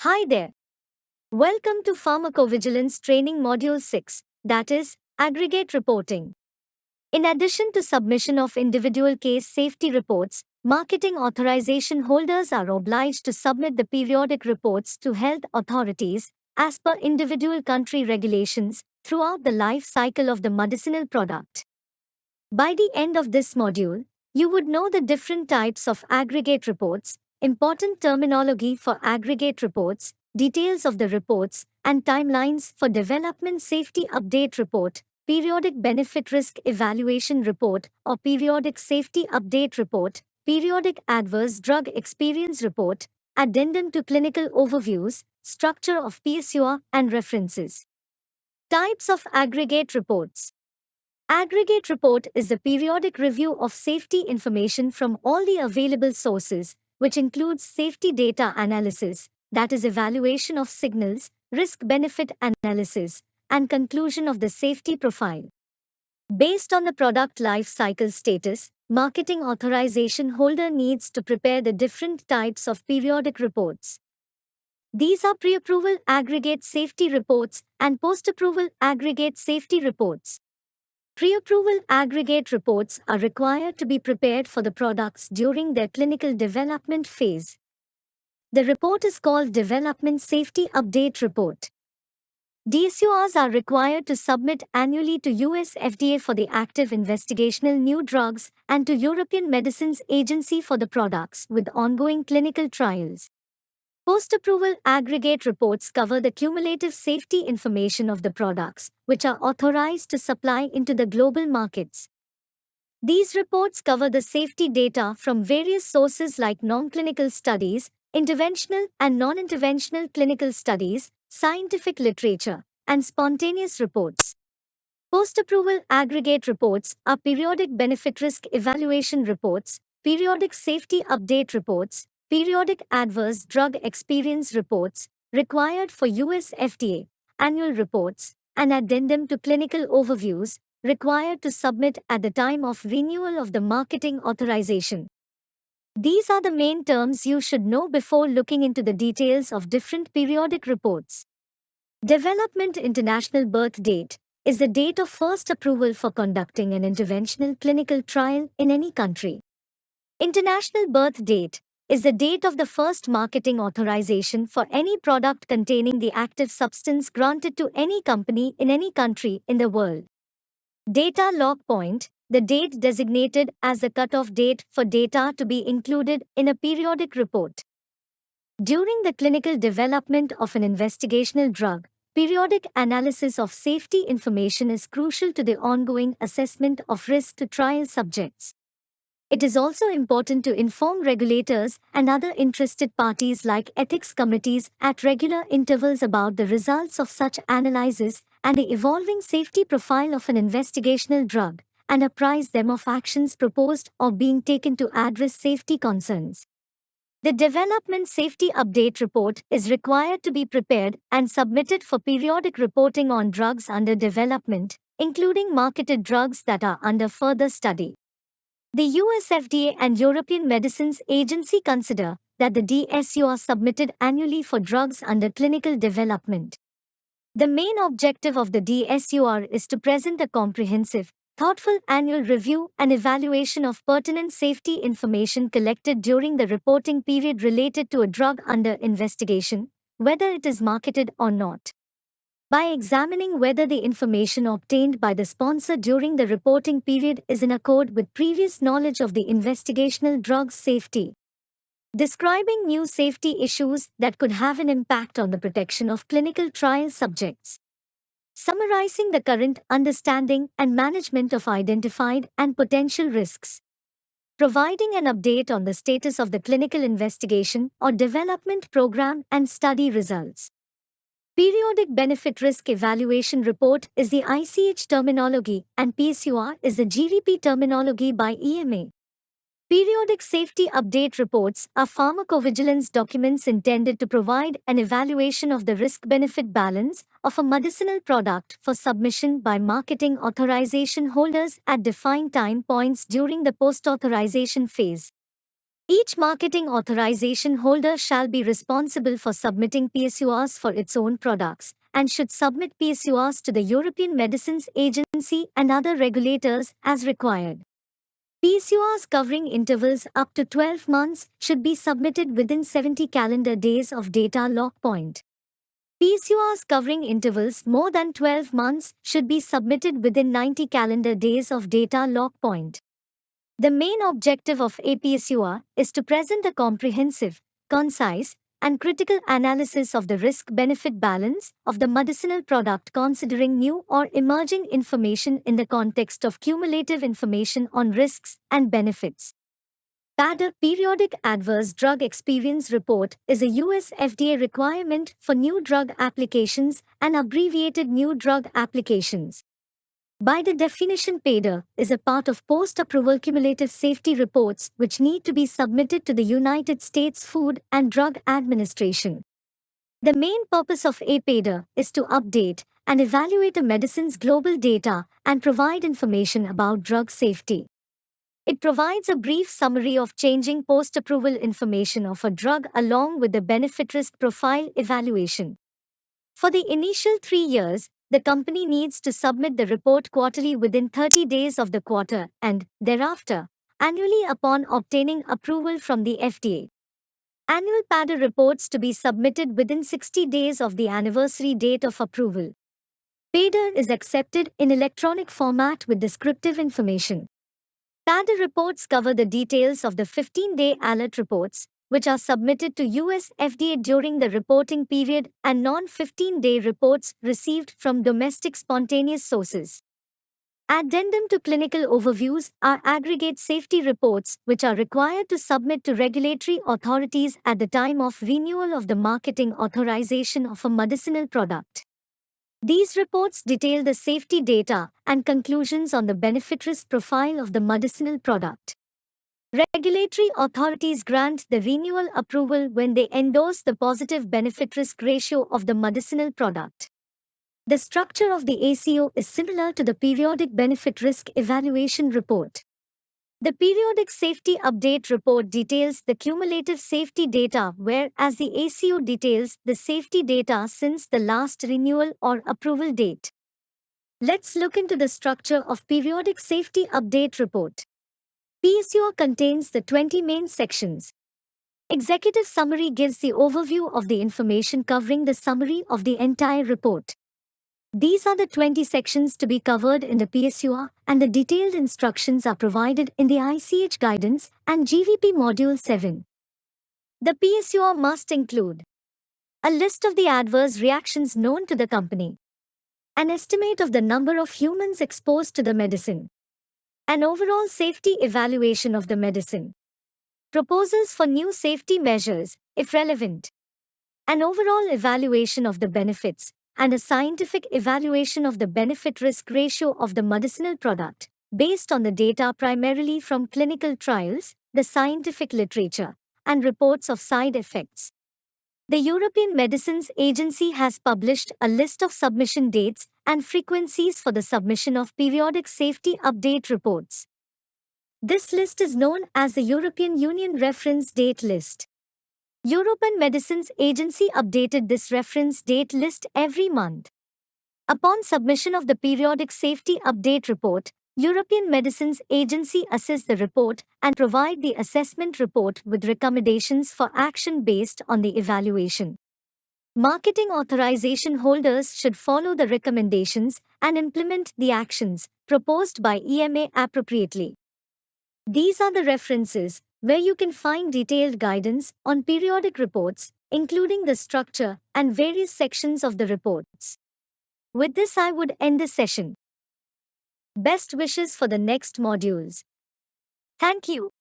Hi there. Welcome to Pharmacovigilance Training Module 6, that is, Aggregate Reporting. In addition to submission of individual case safety reports, marketing authorization holders are obliged to submit the periodic reports to health authorities as per individual country regulations throughout the life cycle of the medicinal product. By the end of this module, you would know the different types of aggregate reports, important terminology for aggregate reports, details of the reports, and timelines for development safety update report, periodic benefit risk evaluation report or periodic safety update report, periodic adverse drug experience report, addendum to clinical overviews, structure of PSUR, and references. Types of aggregate reports. Aggregate report is a periodic review of safety information from all the available sources, which includes safety data analysis, that is, evaluation of signals, risk benefit analysis, and conclusion of the safety profile. Based on the product life cycle status, marketing authorization holder needs to prepare the different types of periodic reports. These are pre approval aggregate safety reports and post approval aggregate safety reports. Pre-approval aggregate reports are required to be prepared for the products during their clinical development phase. The report is called Development Safety Update Report. DSURs are required to submit annually to US FDA for the active investigational new drugs and to European Medicines Agency for the products with ongoing clinical trials. Post-approval aggregate reports cover the cumulative safety information of the products, which are authorized to supply into the global markets. These reports cover the safety data from various sources like non-clinical studies, interventional and non-interventional clinical studies, scientific literature, and spontaneous reports. Post-approval aggregate reports are periodic benefit risk evaluation reports, periodic safety update reports, periodic adverse drug experience reports required for US FDA, annual reports, and addendum to clinical overviews required to submit at the time of renewal of the marketing authorization. These are the main terms you should know before looking into the details of different periodic reports. Development International Birth Date is the date of first approval for conducting an interventional clinical trial in any country. International Birth Date is the date of the first marketing authorization for any product containing the active substance granted to any company in any country in the world. Data Log Point, the date designated as the cutoff date for data to be included in a periodic report. During the clinical development of an investigational drug, periodic analysis of safety information is crucial to the ongoing assessment of risk to trial subjects. It is also important to inform regulators and other interested parties like ethics committees at regular intervals about the results of such analysis and the evolving safety profile of an investigational drug, and apprise them of actions proposed or being taken to address safety concerns. The Development Safety Update Report is required to be prepared and submitted for periodic reporting on drugs under development, including marketed drugs that are under further study. The US FDA and European Medicines Agency consider that the DSUR submitted annually for drugs under clinical development. The main objective of the DSUR is to present a comprehensive, thoughtful annual review and evaluation of pertinent safety information collected during the reporting period related to a drug under investigation, whether it is marketed or not. By examining whether the information obtained by the sponsor during the reporting period is in accord with previous knowledge of the investigational drug's safety. Describing new safety issues that could have an impact on the protection of clinical trial subjects. Summarizing the current understanding and management of identified and potential risks. Providing an update on the status of the clinical investigation or development program and study results. Periodic Benefit Risk Evaluation Report is the ICH terminology and PSUR is the GVP terminology by EMA. Periodic Safety Update Reports are pharmacovigilance documents intended to provide an evaluation of the risk-benefit balance of a medicinal product for submission by marketing authorization holders at defined time points during the post-authorization phase. Each marketing authorization holder shall be responsible for submitting PSURs for its own products and should submit PSURs to the European Medicines Agency and other regulators as required. PSURs covering intervals up to 12 months should be submitted within 70 calendar days of data lock point. PSURs covering intervals more than 12 months should be submitted within 90 calendar days of data lock point. The main objective of a PSUR is to present a comprehensive, concise, and critical analysis of the risk-benefit balance of the medicinal product considering new or emerging information in the context of cumulative information on risks and benefits. PADR Periodic Adverse Drug Experience Report is a US FDA requirement for new drug applications and abbreviated new drug applications. By the definition, PADR is a part of post-approval cumulative safety reports which need to be submitted to the United States Food and Drug Administration. The main purpose of a PADR is to update and evaluate a medicine's global data and provide information about drug safety. It provides a brief summary of changing post-approval information of a drug along with the benefit-risk profile evaluation. For the initial 3 years, the company needs to submit the report quarterly within 30 days of the quarter and, thereafter, annually upon obtaining approval from the FDA. Annual PADR reports to be submitted within 60 days of the anniversary date of approval. PADR is accepted in electronic format with descriptive information. PADR reports cover the details of the 15-day alert reports, which are submitted to US FDA during the reporting period, and non-15-day reports received from domestic spontaneous sources. Addendum to clinical overviews are aggregate safety reports, which are required to submit to regulatory authorities at the time of renewal of the marketing authorization of a medicinal product. These reports detail the safety data and conclusions on the benefit-risk profile of the medicinal product. Regulatory authorities grant the renewal approval when they endorse the positive benefit-risk ratio of the medicinal product. The structure of the ACO is similar to the periodic benefit-risk evaluation report. The periodic safety update report details the cumulative safety data, whereas the ACO details the safety data since the last renewal or approval date. Let's look into the structure of periodic safety update report. PSUR contains the 20 main sections. Executive summary gives the overview of the information covering the summary of the entire report. These are the 20 sections to be covered in the PSUR, and the detailed instructions are provided in the ICH Guidance and GVP Module 7. The PSUR must include a list of the adverse reactions known to the company, an estimate of the number of humans exposed to the medicine, an overall safety evaluation of the medicine, proposals for new safety measures, if relevant, an overall evaluation of the benefits, and a scientific evaluation of the benefit-risk ratio of the medicinal product, based on the data primarily from clinical trials, the scientific literature, and reports of side effects. The European Medicines Agency has published a list of submission dates and frequencies for the submission of periodic safety update reports. This list is known as the European Union Reference Date List. European Medicines Agency updated this reference date list every month. Upon submission of the periodic safety update report, European Medicines Agency assess the report and provide the assessment report with recommendations for action based on the evaluation. Marketing authorization holders should follow the recommendations and implement the actions proposed by EMA appropriately. These are the references where you can find detailed guidance on periodic reports, including the structure and various sections of the reports. With this, I would end the session. Best wishes for the next modules. Thank you.